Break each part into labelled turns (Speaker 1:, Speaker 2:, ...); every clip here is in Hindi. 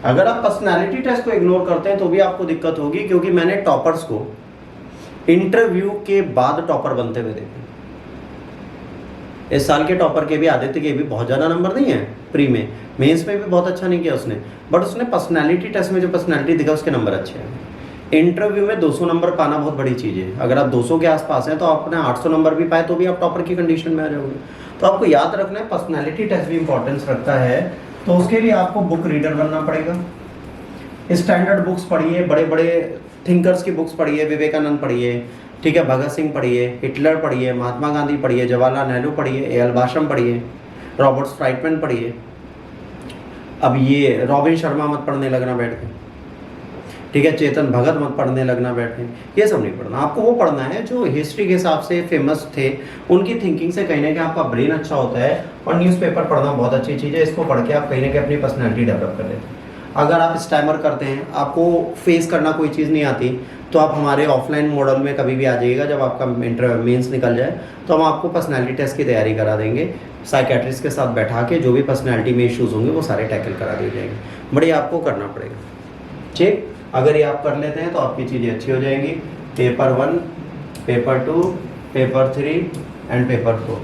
Speaker 1: अगर आप पर्सनालिटी टेस्ट को इग्नोर करते हैं तो भी आपको दिक्कत होगी, क्योंकि मैंने टॉपर्स को इंटरव्यू के बाद टॉपर बनते हुए देखे। इस साल के टॉपर के भी, आदित्य के भी बहुत ज़्यादा नंबर नहीं है प्री में, मेंस में भी बहुत अच्छा नहीं किया उसने, बट उसने पर्सनालिटी टेस्ट में जो पर्सनालिटी दिखा उसके नंबर अच्छे हैं। इंटरव्यू में 200 नंबर पाना बहुत बड़ी चीज़ है। अगर आप 200 के आसपास हैं तो आपने 800 नंबर भी पाए तो भी आप टॉपर की कंडीशन में आ जाओगे। तो आपको याद रखना है पर्सनालिटी टेस्ट भी इंपॉर्टेंस रखता है, तो उसके लिए आपको बुक रीडर बनना पड़ेगा। स्टैंडर्ड बुक्स पढ़िए, बड़े बड़े थिंकर्स की बुक्स पढ़िए, विवेकानंद पढ़िए, ठीक है, भगत सिंह पढ़िए, हिटलर पढ़िए, महात्मा गांधी पढ़िए, जवाहरलाल नेहरू पढ़िए, ए एल बाशम पढ़िए, रॉबर्ट स्ट्राइटमैन पढ़िए। अब ये रॉबिन शर्मा मत पढ़ने लगना बैठ के, ठीक है, चेतन भगत मत पढ़ने लगना बैठ के, ये सब नहीं पढ़ना। आपको वो पढ़ना है जो हिस्ट्री के हिसाब से फेमस थे, उनकी थिंकिंग से कहीं ना कहीं आपका ब्रेन अच्छा होता है। और न्यूज़पेपर पढ़ना बहुत अच्छी चीज़ है, इसको पढ़ के आप कहीं ना कहीं अपनी पर्सनैलिटी डेवलप कर लेते हैं। अगर आप स्टैमर करते हैं, आपको फेस करना कोई चीज़ नहीं आती, तो आप हमारे ऑफलाइन मॉडल में कभी भी आ जाइएगा। जब आपका मेंस निकल जाए तो हम आपको पर्सनैलिटी टेस्ट की तैयारी करा देंगे, साइकेट्रिस्ट के साथ बैठा के जो भी पर्सनैलिटी में इश्यूज़ होंगे वो सारे टैकल करा दिए जाएंगे। बढ़िया आपको करना पड़ेगा, ठीक। अगर ये आप कर लेते हैं तो आपकी चीज़ें अच्छी हो जाएंगी। Paper 1, paper 2, paper 3 and paper 4,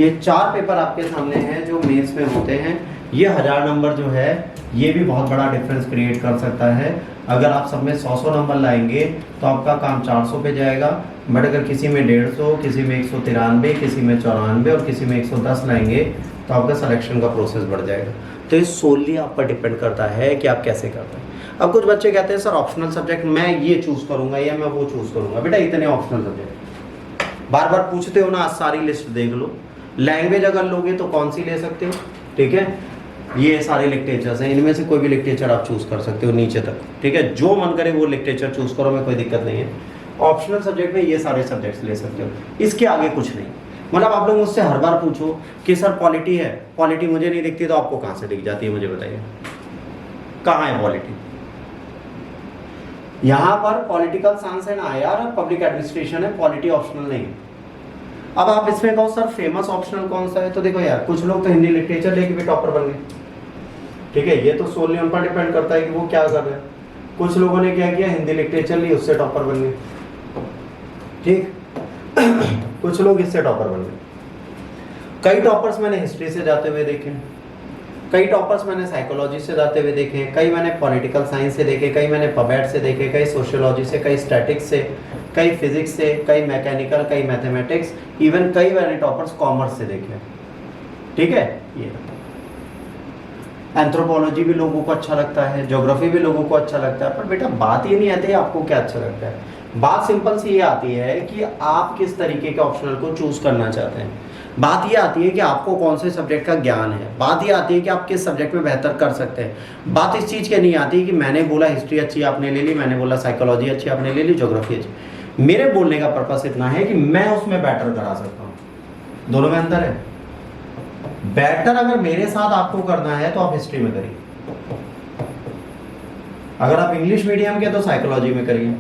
Speaker 1: ये 4 पेपर आपके सामने हैं जो मेंस में होते हैं। ये 1000 नंबर जो है ये भी बहुत बड़ा डिफरेंस क्रिएट कर सकता है। अगर आप सब में 100 नंबर लाएंगे तो आपका काम 400 पे जाएगा, बट अगर किसी में 150, किसी में 193, किसी में 94 और किसी में 110 लाएंगे तो आपका सिलेक्शन का प्रोसेस बढ़ जाएगा। तो ये सोलली आप पर डिपेंड करता है कि आप कैसे करते हैं। अब कुछ बच्चे कहते हैं सर ऑप्शनल सब्जेक्ट मैं ये चूज़ करूँगा या मैं वो चूज़ करूँगा। बेटा इतने ऑप्शनल सब्जेक्ट बार बार पूछते हो ना, सारी लिस्ट देख लो। लैंग्वेज अगर लोगे तो कौन सी ले सकते हो, ठीक है, ये सारे लिटरेचर्स हैं, इनमें से कोई भी लिटरेचर आप चूज़ कर सकते हो नीचे तक, ठीक है, जो मन करे वो लिटरेचर चूज़ करो, में कोई दिक्कत नहीं है। ऑप्शनल सब्जेक्ट में ये सारे सब्जेक्ट्स ले सकते हो, इसके आगे कुछ नहीं। मतलब आप लोग मुझसे हर बार पूछो कि सर पॉलिटी है, पॉलिटी मुझे नहीं दिखती, तो आपको कहाँ से दिख जाती है मुझे बताइए, कहाँ है पॉलिटी? यहाँ पर पॉलिटिकल साइंस है ना यार, पब्लिक एडमिनिस्ट्रेशन है, पॉलिटी ऑप्शनल नहीं। अब आप इसमें कहो सर फेमस ऑप्शनल कौन सा है, तो देखो यार कुछ लोग तो हिंदी लिटरेचर लेके भी टॉपर बन गए, ठीक है, ये तो सोलली उन पर डिपेंड करता है कि वो क्या कर रहे हैं। कुछ लोगों ने क्या किया, हिंदी लिटरेचर ली, उससे टॉपर बन गए, ठीक कुछ लोग इससे टॉपर बन गए। कई टॉपर्स मैंने हिस्ट्री से जाते हुए देखे, कई टॉपर्स मैंने साइकोलॉजी से जाते हुए देखे, कई मैंने पॉलिटिकल साइंस से देखे, कई मैंने पबैट से देखे, कई सोशियोलॉजी से, कई स्टैटिक्स से, कई फिजिक्स से, कई मैकेनिकल, कई मैथमेटिक्स, इवन कई मैंने टॉपर्स कॉमर्स से देखे, ठीक है। ये एंथ्रोपोलॉजी भी लोगों को अच्छा लगता है, ज्योग्राफी भी लोगों को अच्छा लगता है, पर बेटा बात ये नहीं आती है आपको क्या अच्छा लगता है। बात सिंपल सी ये आती है कि आप किस तरीके के ऑप्शनल को चूज करना चाहते हैं। बात ये आती है कि आपको कौन से सब्जेक्ट का ज्ञान है, बात ये आती है कि आप किस सब्जेक्ट में बेहतर कर सकते हैं। बात इस चीज़ की नहीं आती कि मैंने बोला हिस्ट्री अच्छी आपने ले ली, मैंने बोला साइकोलॉजी अच्छी आपने ले ली, ज्योग्राफी अच्छी। मेरे बोलने का पर्पस इतना है कि मैं उसमें बेटर करा सकता हूँ, दोनों में अंतर है। बेटर अगर मेरे साथ आपको करना है तो आप हिस्ट्री में करिए, अगर आप इंग्लिश मीडियम के तो साइकोलॉजी में करिए।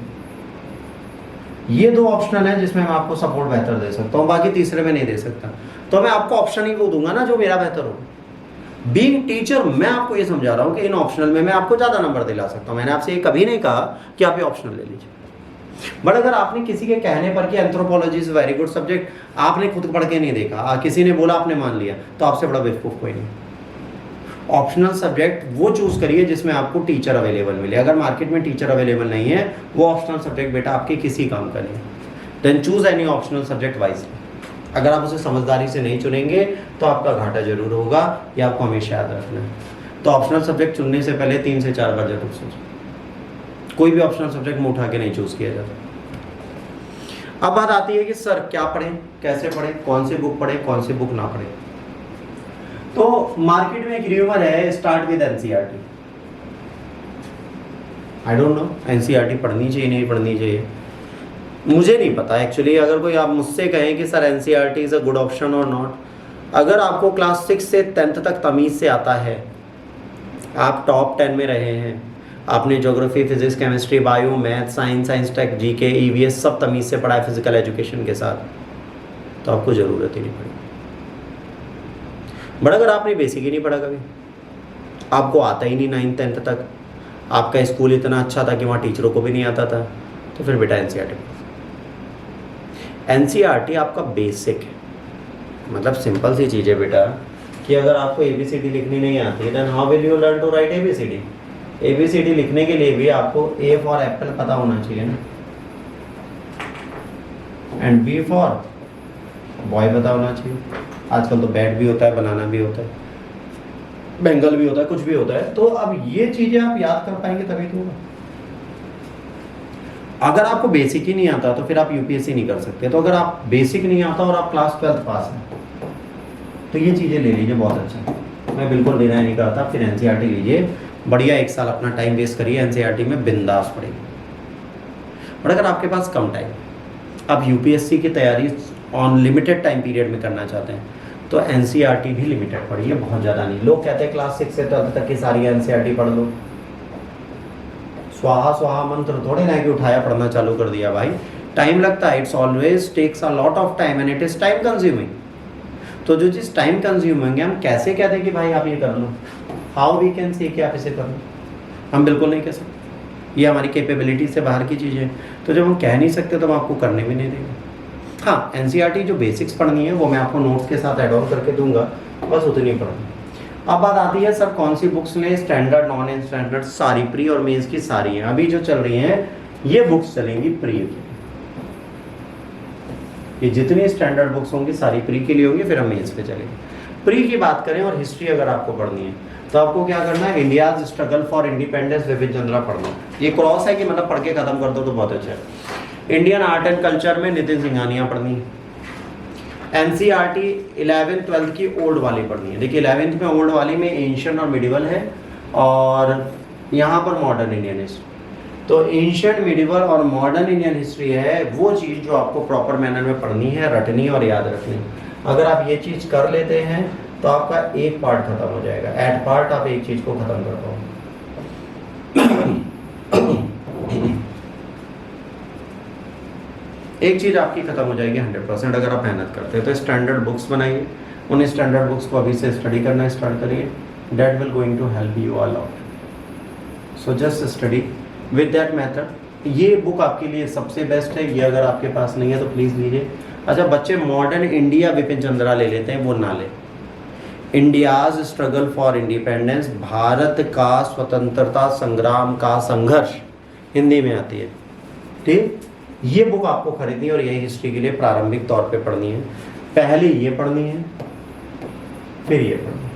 Speaker 1: ये 2 ऑप्शनल है जिसमें मैं आपको सपोर्ट बेहतर दे सकता हूँ, बाकी तीसरे में नहीं दे सकता। तो मैं आपको ऑप्शन ही वो दूंगा ना जो मेरा बेहतर हो। बीइंग टीचर मैं आपको ये समझा रहा हूँ कि इन ऑप्शनल में मैं आपको ज़्यादा नंबर दिला सकता हूँ। मैंने आपसे ये कभी नहीं कहा कि आप ये ऑप्शनल ले लीजिए, बट अगर आपने किसी के कहने पर कि anthropology is very good subject, आपने खुद पढ़ के नहीं देखा, किसी ने बोला आपने मान लिया, तो आपसे बड़ा बेवकूफ़ कोई नहीं। ऑप्शनल सब्जेक्ट वो चूज करिए जिसमें आपको टीचर अवेलेबल मिले। अगर मार्केट में टीचर अवेलेबल नहीं है, वो ऑप्शनल सब्जेक्ट बेटा आपके किसी काम का नहीं। Then choose any optional subject wisely. अगर आप उसे समझदारी से नहीं चुनेंगे तो आपका घाटा जरूर होगा, ये आपको हमेशा याद रखना है। तो ऑप्शनल सब्जेक्ट चुनने से पहले 3 से 4 बार जरूर सोचें। कोई भी ऑप्शनल सब्जेक्ट में उठा के नहीं चूज किया जाता। अब बात आती है कि सर क्या पढ़ें, कैसे पढ़ें, कौन सी बुक पढ़ें, कौन सी बुक ना पढ़ें। तो मार्केट में एक र्यूमर है, start with NCERT. I don't know NCERT पढ़नी चाहिए नहीं पढ़नी चाहिए, मुझे नहीं पता एक्चुअली। अगर कोई आप मुझसे कहें कि sir NCERT is a good option और नॉट, अगर आपको क्लास 6 से 10th तक तमीज़ से आता है, आप टॉप 10 में रहे हैं, आपने geography, physics, chemistry, bio, math, science tech, GK, EVS सब तमीज़ से पढ़ा है फिजिकल एजुकेशन के साथ, तो आपको ज़रूरत ही नहीं पड़ेगी। बट अगर आपने बेसिक ही नहीं पढ़ा, कभी आपको आता ही नहीं 9th 10th तक, आपका स्कूल इतना अच्छा था कि वहाँ टीचरों को भी नहीं आता था, तो फिर बेटा एनसीईआरटी। एनसीईआरटी आपका बेसिक है, मतलब सिंपल सी चीज़ है बेटा कि अगर आपको ABCD लिखनी नहीं आती है then how will you learn to write ABCD। ABCD लिखने के लिए भी आपको A फॉर एप्पल पता होना चाहिए ना, एंड B फॉर बॉय पता होना चाहिए। आजकल तो बैट भी होता है, बनाना भी होता है, बेंगल भी होता है, कुछ भी होता है। तो अब ये चीजें आप याद कर पाएंगे तभी तो होगा। अगर आपको बेसिक ही नहीं आता तो फिर आप यूपीएससी नहीं कर सकते। तो अगर आप बेसिक नहीं आता और आप क्लास 12th पास हैं तो ये चीजें ले लीजिए, बहुत अच्छा। मैं बिल्कुल डिनाई नहीं करता, फिर एनसीईआरटी लीजिए, बढ़िया 1 साल अपना टाइम वेस्ट करिए एनसीईआरटी में, बिंदास पढ़िए। और अगर आपके पास कम टाइम, आप यूपीएससी की तैयारी ऑन लिमिटेड टाइम पीरियड में करना चाहते हैं तो एनसीईआरटी भी लिमिटेड पढ़िए, बहुत ज़्यादा नहीं। लोग कहते हैं क्लास 6 से 12th तक की सारी एनसीईआरटी पढ़ लो। स्वाहा स्वाहा मंत्र थोड़े ना कि उठाया पढ़ना चालू कर दिया भाई, टाइम लगता है। It's always takes a lot of time and it is time consuming. तो जो चीज़ टाइम कंज्यूम होंगे, हम कैसे कहते हैं कि भाई आप ये कर लो, हाउ वी कैन से कि आप इसे कर लो, हम बिल्कुल नहीं कह सकते, ये हमारी कैपेबिलिटी से बाहर की चीज़ है। तो जब हम कह नहीं सकते तो हम आपको करने भी नहीं देंगे। हाँ, एनसीईआरटी जो बेसिक्स पढ़नी है वो मैं आपको नोट्स के साथ ऐड ऑन करके दूंगा, बस उतनी पढ़नी। अब बात आती है सर कौन सी बुक्स लें, स्टैंडर्ड नॉन स्टैंडर्ड, सारी प्री और मेंस की सारी हैं। अभी जो चल रही हैं ये बुक्स चलेंगी प्री की, ये जितनी स्टैंडर्ड बुक्स होंगी सारी प्री के लिए होंगी, फिर हम मेंस पे चलेंगे। प्री की बात करें और हिस्ट्री अगर आपको पढ़नी है तो आपको क्या करना है, India's struggle for independence Vipin Chandra पढ़ना। ये क्रॉस है कि मतलब पढ़ के खत्म कर दो तो बहुत अच्छा है। इंडियन आर्ट एंड कल्चर में नितिन सिंघानिया पढ़नी है। एनसीईआरटी 11th 12th की ओल्ड वाली पढ़नी है। देखिए 11th में ओल्ड वाली में एंशिएंट और मिडिवल है और यहाँ पर मॉडर्न इंडियन हिस्ट्री। तो एंशिएंट, मिडिवल और मॉडर्न इंडियन हिस्ट्री है वो चीज़ जो आपको प्रॉपर मैनर में पढ़नी है, रटनी और याद रखनी। अगर आप ये चीज़ कर लेते हैं तो आपका एक पार्ट खत्म हो जाएगा, एट पार्ट आप एक चीज़ को खत्म कर पाओगे। एक चीज़ आपकी खत्म हो जाएगी 100% अगर आप मेहनत करते हैं। तो स्टैंडर्ड बुक्स बनाइए, उन स्टैंडर्ड बुक्स को अभी से स्टडी करना स्टार्ट करिए, that will going to help you a lot. So just study with that method. ये बुक आपके लिए सबसे बेस्ट है, ये अगर आपके पास नहीं है तो प्लीज़ लीजिए। अच्छा बच्चे, मॉडर्न इंडिया विपिन चंद्रा ले लेते हैं, वो ना ले। India's struggle for independence, Bharat का स्वतंत्रता संग्राम का संघर्ष, हिंदी में आती है, ठीक। ये बुक आपको खरीदनी है और यही हिस्ट्री के लिए प्रारंभिक तौर पे पढ़नी है। पहले ये पढ़नी है फिर ये पढ़नी है,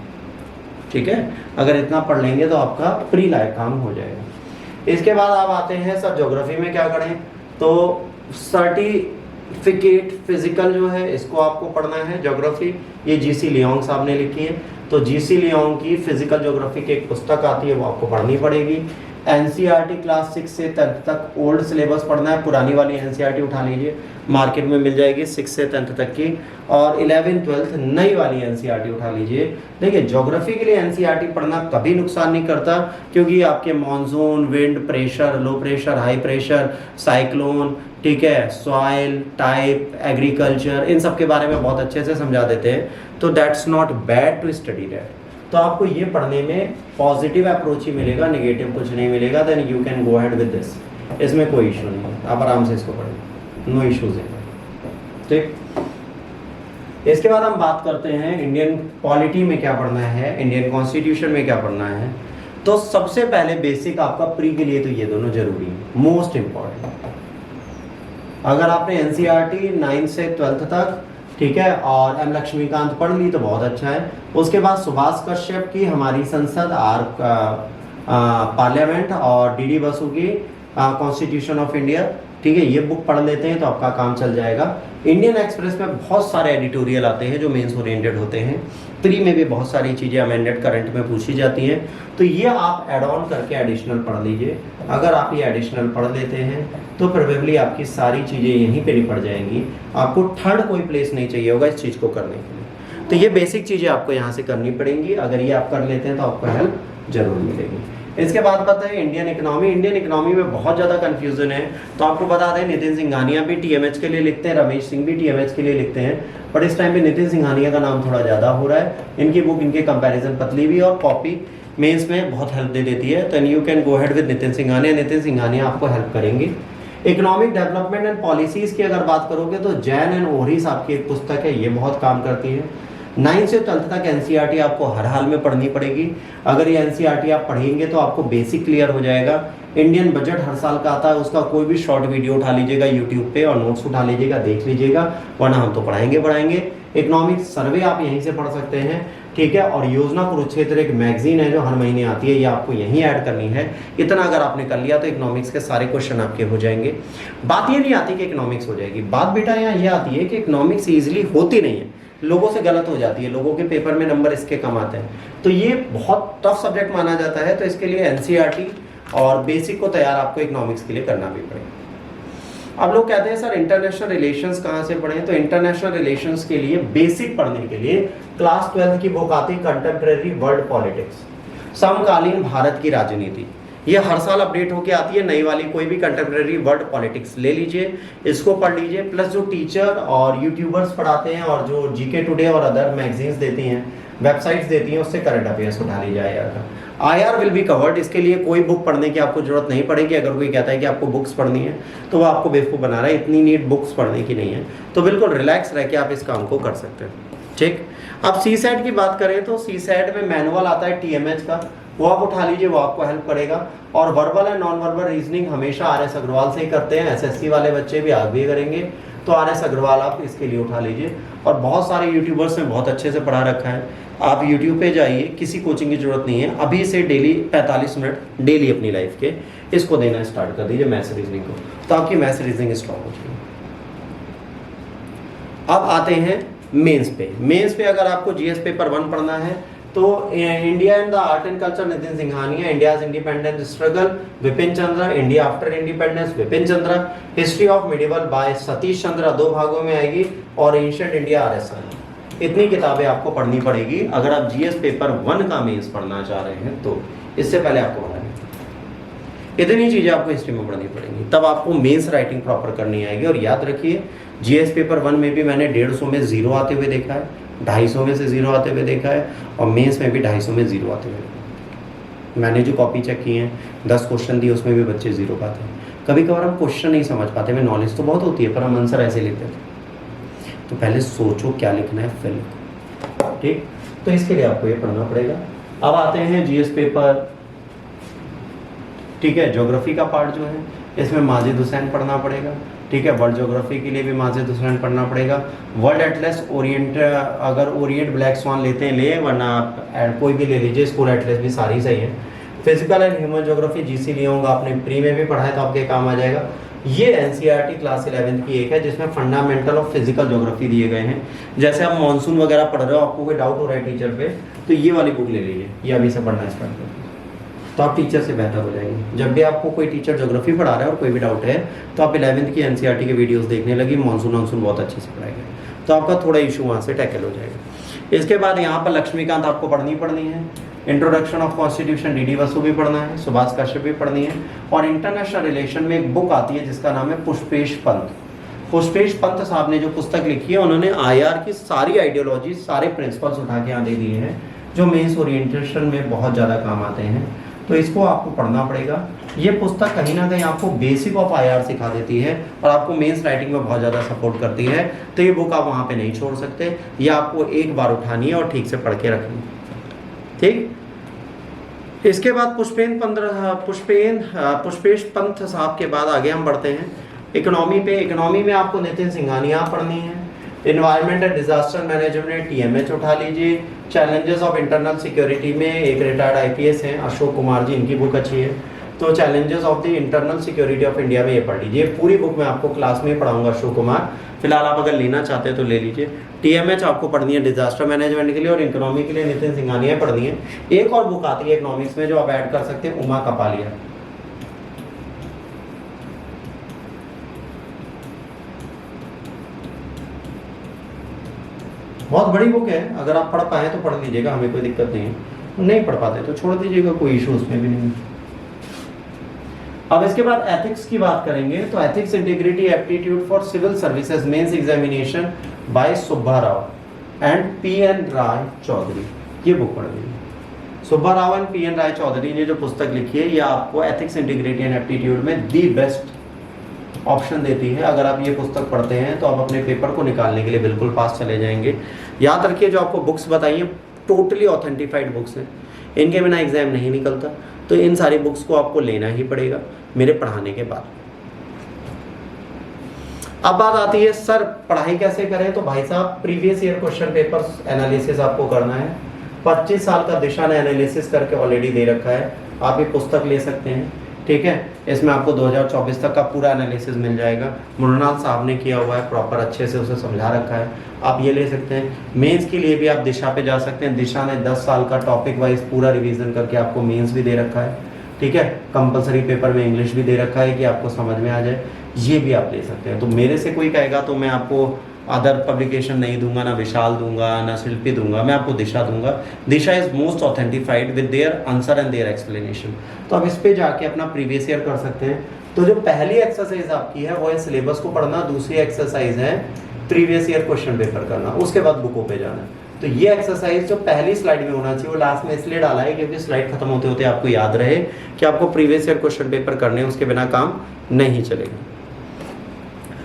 Speaker 1: ठीक है। अगर इतना पढ़ लेंगे तो आपका प्री लाइफ काम हो जाएगा। इसके बाद आप आते हैं सर ज्योग्राफी में क्या करें, तो सर्टिफिकेट फिजिकल जो है इसको आपको पढ़ना है ज्योग्राफी। ये जीसी लियोंग साहब ने लिखी है, तो जीसी लियोंग की फिजिकल ज्योग्राफी की एक पुस्तक आती है वो आपको पढ़नी पड़ेगी। एनसीईआरटी क्लास 6 से 10th तक ओल्ड सिलेबस पढ़ना है, पुरानी वाली एनसीईआरटी उठा लीजिए, मार्केट में मिल जाएगी 6 से 10th तक की। और 11th 12th नई वाली एनसीईआरटी उठा लीजिए। देखिए ज्योग्राफी के लिए एनसीईआरटी पढ़ना कभी नुकसान नहीं करता, क्योंकि आपके monsoon, wind, pressure, low pressure, high pressure, cyclone, ठीक है, सॉइल टाइप, एग्रीकल्चर, इन सब के बारे में बहुत अच्छे से समझा देते हैं। तो that's not bad to study that. तो आपको ये पढ़ने में पॉजिटिव अप्रोच ही मिलेगा, नेगेटिव कुछ नहीं मिलेगा। Then you can go ahead with this, इसमें कोई इशू नहीं है, आप आराम से इसको पढ़ें, नो इश्यूज है, ठीक। इसके बाद हम बात करते हैं इंडियन पॉलिटी में क्या पढ़ना है, इंडियन कॉन्स्टिट्यूशन में क्या पढ़ना है। तो सबसे पहले बेसिक आपका प्री के लिए तो ये दोनों जरूरी है, मोस्ट इंपॉर्टेंट। अगर आपने एनसीईआरटी 9 से 12th तक, ठीक है, और एम लक्ष्मीकांत पढ़ ली तो बहुत अच्छा है। उसके बाद सुभाष कश्यप की हमारी संसद, पार्लियामेंट, और डीडी बसु की कॉन्स्टिट्यूशन ऑफ इंडिया, ठीक है, ये बुक पढ़ लेते हैं तो आपका काम चल जाएगा। इंडियन एक्सप्रेस में बहुत सारे एडिटोरियल आते हैं जो मेंस ओरिएंटेड होते हैं। प्री में भी बहुत सारी चीज़ें अमेंडेड करंट में पूछी जाती हैं, तो ये आप ऐड ऑन करके एडिशनल पढ़ लीजिए। अगर आप ये एडिशनल पढ़ लेते हैं तो प्रोबेबली आपकी सारी चीज़ें यहीं पे निपट जाएंगी, आपको थर्ड कोई प्लेस नहीं चाहिए होगा इस चीज़ को करने के लिए। तो ये बेसिक चीज़ें आपको यहाँ से करनी पड़ेंगी, अगर ये आप कर लेते हैं तो आपको हेल्प जरूर मिलेगी। इसके बाद पता है इंडियन इकोनॉमी। इंडियन इकोनॉमी में बहुत ज़्यादा कंफ्यूजन है, तो आपको बता दें नितिन सिंघानिया भी टीएमएच के लिए लिखते हैं, रमेश सिंह भी टीएमएच के लिए लिखते हैं, बट इस टाइम पे नितिन सिंघानिया का नाम थोड़ा ज़्यादा हो रहा है। इनकी बुक, इनके कंपैरिजन पतली भी और कॉपी मेंस में बहुत हेल्प दे देती है। तो you can go head with Nitin Singhania. Nitin Singhania आपको हेल्प करेंगे। इकोनॉमिक डेवलपमेंट एंड पॉलिसीज की अगर बात करोगे तो जैन एंड ओहरी साहब की एक पुस्तक है, ये बहुत काम करती है। 9 से 12 तक एनसीईआरटी आपको हर हाल में पढ़नी पड़ेगी। अगर ये एनसीईआरटी आप पढ़ेंगे तो आपको बेसिक क्लियर हो जाएगा। इंडियन बजट हर साल का आता है, उसका कोई भी शॉर्ट वीडियो उठा लीजिएगा यूट्यूब पे और नोट्स उठा लीजिएगा, देख लीजिएगा, वरना हम तो पढ़ाएंगे। इकोनॉमिक सर्वे आप यहीं से पढ़ सकते हैं, ठीक है। और योजना कुरुक्षेत्र एक मैगजीन है जो हर महीने आती है, ये आपको यहीं ऐड करनी है। इतना अगर आपने कर लिया तो इकोनॉमिक्स के सारे क्वेश्चन आपके हो जाएंगे। बात ये नहीं आती कि इकोनॉमिक्स हो जाएगी, बात बेटा यहाँ ये आती है कि इकोनॉमिक्स ईजिली होती नहीं है, लोगों से गलत हो जाती है, लोगों के पेपर में नंबर इसके कम आते हैं। तो ये बहुत टफ सब्जेक्ट माना जाता है, तो इसके लिए एनसीईआरटी और बेसिक को तैयार आपको इकोनॉमिक्स के लिए करना भी पड़ेगा। अब लोग कहते हैं सर इंटरनेशनल रिलेशंस कहाँ से पढ़ें, तो इंटरनेशनल रिलेशंस के लिए बेसिक पढ़ने के लिए क्लास 12 की बुक आती है कंटेम्प्रेरी वर्ल्ड पॉलिटिक्स, समकालीन भारत की राजनीति। ये हर साल अपडेट होके आती है नई वाली, कोई भी कंटेम्प्रेरी वर्ल्ड पॉलिटिक्स ले लीजिए, इसको पढ़ लीजिए। प्लस जो टीचर और यूट्यूबर्स पढ़ाते हैं और जो जीके टुडे और अदर मैगजीन्स देती हैं, वेबसाइट्स देती हैं, उससे करंट अफेयर्स उठा लीजिए आईआर का। आईआर विल बी कवर्ड, इसके लिए कोई बुक पढ़ने की आपको जरूरत नहीं पड़ेगी। अगर कोई कहता है कि आपको बुक्स पढ़नी है तो वो आपको बेवकूफ़ बना रहा है, इतनी नीड बुक्स पढ़ने की नहीं है। तो बिल्कुल रिलैक्स रह के आप इस काम को कर सकते हैं, ठीक। अब सीसैट की बात करें तो सीसैट में मैनुअल आता है टीएमएच का, वो आप उठा लीजिए, वो आपको हेल्प करेगा। और verbal and non verbal reasoning हमेशा आरएस अग्रवाल से ही करते हैं, एसएससी वाले बच्चे भी आज भी करेंगे, तो आरएस अग्रवाल आप इसके लिए उठा लीजिए। और बहुत सारे यूट्यूबर्स ने बहुत अच्छे से पढ़ा रखा है, आप यूट्यूब पे जाइए, किसी कोचिंग की जरूरत नहीं है। अभी से डेली 45 मिनट डेली अपनी लाइफ के इसको देना स्टार्ट कर दीजिए मैथ्स रीजनिंग को, तो आपकी मैथ्स रीजनिंग स्ट्रॉन्ग हो जाएगी। अब आते हैं मेंस पे। मेंस पे अगर आपको जीएस पेपर 1 पढ़ना है तो India and the art and culture Nitin Singhania, India's independence struggle Bipin Chandra, India after independence Bipin Chandra, history of medieval by Satish Chandra 2 भागों में आएगी, और एंशिएंट इंडिया आरएसआई। इतनी किताबें आपको पढ़नी पड़ेगी अगर आप जीएस पेपर 1 का मेंस पढ़ना चाह रहे हैं तो। इससे पहले आपको इतनी चीजें आपको हिस्ट्री में पढ़नी पड़ेंगी, तब आपको मेंस राइटिंग प्रॉपर करनी आएगी। और याद रखिए जीएस पेपर 1 में भी मैंने 150 में 0 आते हुए देखा है, 250 में से 0 आते हुए देखा है, और मेंस में भी 250 में 0 आते हुए देखा है। मैंने जो कॉपी चेक की है, 10 क्वेश्चन दिए, उसमें भी बच्चे 0 पाते हैं। कभी कभार हम क्वेश्चन नहीं समझ पाते, हमें नॉलेज तो बहुत होती है पर हम आंसर ऐसे लिखते थे। तो पहले सोचो क्या लिखना है फिर लिखो, ठीक। तो इसके लिए आपको ये पढ़ना पड़ेगा। अब आते हैं जीएस पेपर, ठीक है। ज्योग्राफी का पार्ट जो है इसमें माजिद हुसैन पढ़ना पड़ेगा, ठीक है। वर्ल्ड ज्योग्राफी के लिए भी माजिद हुसैन पढ़ना पड़ेगा। वर्ल्ड एटलस ओरिएंट, अगर ओरिएंट ब्लैक स्वान लेते हैं ले, वरना आप कोई भी ले लीजिए, स्कूल एटलस भी सारी सही है। Physical and human geography GC लिया होगा आपने, प्री में भी पढ़ा है तो आपके काम आ जाएगा। ये एनसीईआरटी क्लास 11 की एक है जिसमें फंडामेंटल ऑफ फिजिकल ज्योग्राफी दिए गए हैं। जैसे आप मानसून वगैरह पढ़ रहे हो, आपको कोई डाउट हो रहा है टीचर पे, तो ये वाली बुक ले लीजिए, ये अभी से पढ़ना स्टार्ट कर दीजिए, तो आप टीचर से बेहतर हो जाएंगे। जब भी आपको कोई टीचर ज्योग्राफी पढ़ा रहा है और कोई भी डाउट है तो आप 11th की एनसीईआरटी के वीडियोस देखने लगी, मानसून बहुत अच्छे से पढ़ाएंगे, तो आपका थोड़ा इशू वहाँ से टैकल हो जाएगा। इसके बाद यहाँ पर लक्ष्मीकांत आपको पढ़नी है, introduction of constitution DD Basu भी पढ़ना है, सुभाष कश्यप भी पढ़नी है। और इंटरनेशनल रिलेशन में एक बुक आती है जिसका नाम है पुष्पेश पंत। पुष्पेश पंत साहब ने जो पुस्तक लिखी है, उन्होंने आईआर की सारी आइडियोलॉजी, सारे प्रिंसिपल्स उठा के यहाँ दे दिए हैं जो मेंस ओरिएंटेशन में बहुत ज़्यादा काम आते हैं, तो इसको आपको पढ़ना पड़ेगा। ये पुस्तक कहीं ना कहीं आपको बेसिक ऑफ आईआर सिखा देती है और आपको मेंस राइटिंग में बहुत ज़्यादा सपोर्ट करती है, तो ये बुक आप वहाँ पे नहीं छोड़ सकते, ये आपको एक बार उठानी है और ठीक से पढ़ के रखनी है, ठीक। इसके बाद पुष्पेश पंत साहब के बाद आगे हम बढ़ते हैं इकोनॉमी पे। इकोनॉमी में आपको नितिन सिंघानिया पढ़नी है। Environment and disaster management TMH उठा लीजिए। चैलेंजेस ऑफ इंटरनल सिक्योरिटी में एक रिटायर्ड आईपीएस हैं अशोक कुमार जी, इनकी बुक अच्छी है, तो challenges of the internal security of India में ये पढ़ लीजिए। पूरी बुक मैं आपको क्लास में पढ़ाऊंगा अशोक कुमार, फिलहाल आप अगर लेना चाहते हैं तो ले लीजिए। टीएमएच आपको पढ़नी है डिजास्टर मैनेजमेंट के लिए, और इकोनॉमी के लिए नितिन सिंघानिया पढ़नी है। एक और बुक आती है इकोनॉमिक्स में जो आप ऐड कर सकते हैं, उमा कपालिया। बहुत बड़ी बुक है, अगर आप पढ़ पाए तो पढ़ लीजिएगा, हमें कोई दिक्कत नहीं है, नहीं पढ़ पाते तो छोड़ दीजिएगा, कोई इशू उसमें भी नहीं। अब इसके बाद एथिक्स की बात करेंगे, तो ethics integrity aptitude for civil services mains examination by Subba Rao and P N Roy Chowdhury, ये बुक पढ़ लीजिए। Subba Rao and P N Roy Chowdhury ने जो पुस्तक लिखी है ये आपको एथिक्स, इंटीग्रिटी एंड एप्टीट्यूड में दी बेस्ट ऑप्शन देती है। अगर आप ये पुस्तक पढ़ते हैं तो आप अपने पेपर को निकालने के लिए बिल्कुल पास चले जाएंगे। याद रखिए जो आपको बुक्स बताई हैं टोटली ऑथेंटिफाइड बुक्स हैं, इनके बिना एग्जाम नहीं निकलता, तो इन सारी बुक्स को आपको लेना ही पड़ेगा मेरे पढ़ाने के बाद। अब बात आती है सर पढ़ाई कैसे करें, तो भाई साहब previous year question papers analysis आपको करना है। 25 साल का दिशा ने एनालिसिस करके ऑलरेडी दे रखा है, आप ये पुस्तक ले सकते हैं, ठीक है। इसमें आपको 2024 तक का पूरा एनालिसिस मिल जाएगा, मृणाल साहब ने किया हुआ है, प्रॉपर अच्छे से उसे समझा रखा है, आप ये ले सकते हैं। मेंस के लिए भी आप दिशा पे जा सकते हैं, दिशा ने 10 साल का टॉपिक वाइज पूरा रिवीजन करके आपको मेंस भी दे रखा है, ठीक है। कंपलसरी पेपर में इंग्लिश भी दे रखा है कि आपको समझ में आ जाए, ये भी आप ले सकते हैं। तो मेरे से कोई कहेगा तो मैं आपको अदर पब्लिकेशन नहीं दूंगा, ना विशाल दूंगा, ना शिल्पी दूंगा, मैं आपको दिशा दूंगा। Disha is most authentified with their answer and their explanation. तो आप इस पे जाके अपना प्रीवियस ईयर कर सकते हैं। तो जो पहली एक्सरसाइज आपकी है वो है सिलेबस को पढ़ना, दूसरी एक्सरसाइज है प्रीवियस ईयर क्वेश्चन पेपर करना, उसके बाद बुकों पे जाना। तो ये एक्सरसाइज जो पहली स्लाइड में होना चाहिए वो लास्ट में इसलिए डाला है क्योंकि स्लाइड खत्म होते होते आपको याद रहे कि आपको प्रीवियस ईयर क्वेश्चन पेपर करने, उसके बिना काम नहीं चलेगा।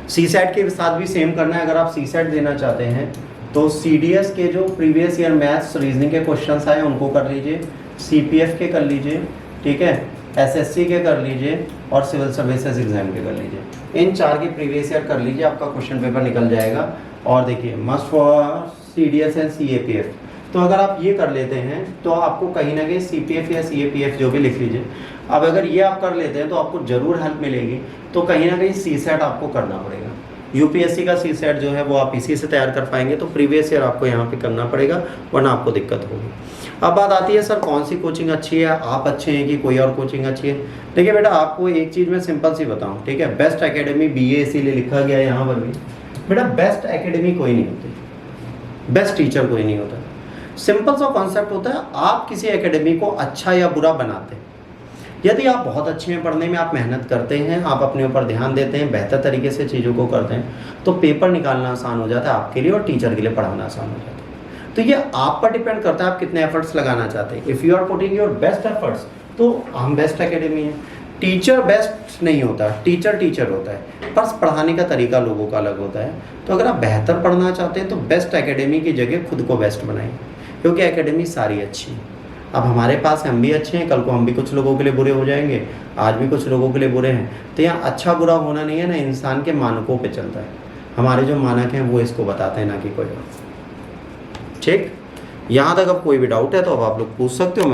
Speaker 1: सीसेट के साथ भी सेम करना है। अगर आप सीसेट देना चाहते हैं तो सीडीएस के जो प्रीवियस ईयर मैथ्स रीजनिंग के क्वेश्चंस आए उनको कर लीजिए, सीपीएफ के कर लीजिए, ठीक है, एसएससी के कर लीजिए और सिविल सर्विसेज एग्जाम के कर लीजिए। इन 4 के प्रीवियस ईयर कर लीजिए, आपका क्वेश्चन पेपर निकल जाएगा। और देखिए must for CDS and CAPF, तो अगर आप ये कर लेते हैं तो आपको कहीं ना कहीं सीपीएफ या सीएपीएफ जो भी लिख लीजिए। अब अगर ये आप कर लेते हैं तो आपको जरूर हेल्प मिलेगी, तो कहीं ना कहीं सीसेट आपको करना पड़ेगा। यूपीएससी का सीसेट जो है वो आप इसी से तैयार कर पाएंगे, तो प्रीवियस ईयर आपको यहाँ पे करना पड़ेगा वरना आपको दिक्कत होगी। अब बात आती है सर कौन सी कोचिंग अच्छी है, आप अच्छे हैं कि कोई और कोचिंग अच्छी है। देखिए बेटा आपको एक चीज़ मैं सिंपल सी बताऊँ, ठीक है, बेस्ट एकेडमी BA इसीलिए लिखा गया है यहाँ पर भी। बेटा बेस्ट एकेडमी कोई नहीं होती, बेस्ट टीचर कोई नहीं होता। सिंपल सा कॉन्सेप्ट होता है, आप किसी एकेडमी को अच्छा या बुरा बनाते हैं। यदि आप बहुत अच्छे हैं पढ़ने में, आप मेहनत करते हैं, आप अपने ऊपर ध्यान देते हैं, बेहतर तरीके से चीज़ों को करते हैं, तो पेपर निकालना आसान हो जाता है आपके लिए और टीचर के लिए पढ़ाना आसान हो जाता है। तो ये आप पर डिपेंड करता है आप कितने एफर्ट्स लगाना चाहते हैं। If you are putting your best efforts तो हम बेस्ट एकेडमी है। टीचर बेस्ट नहीं होता, टीचर टीचर होता है, बस पढ़ाने का तरीका लोगों का अलग होता है। तो अगर आप बेहतर पढ़ना चाहते हैं तो बेस्ट एकेडमी की जगह खुद को बेस्ट बनाएं, क्योंकि एकेडमी सारी अच्छी है। अब हमारे पास हम भी अच्छे हैं, कल को हम भी कुछ लोगों के लिए बुरे हो जाएंगे, आज भी कुछ लोगों के लिए बुरे हैं। तो यहाँ अच्छा बुरा होना नहीं है ना, इंसान के मानकों पे चलता है। हमारे जो मानक हैं वो इसको बताते हैं, ना कि कोई और। ठीक, यहाँ तक अब कोई भी डाउट है तो अब आप लोग पूछ सकते हो।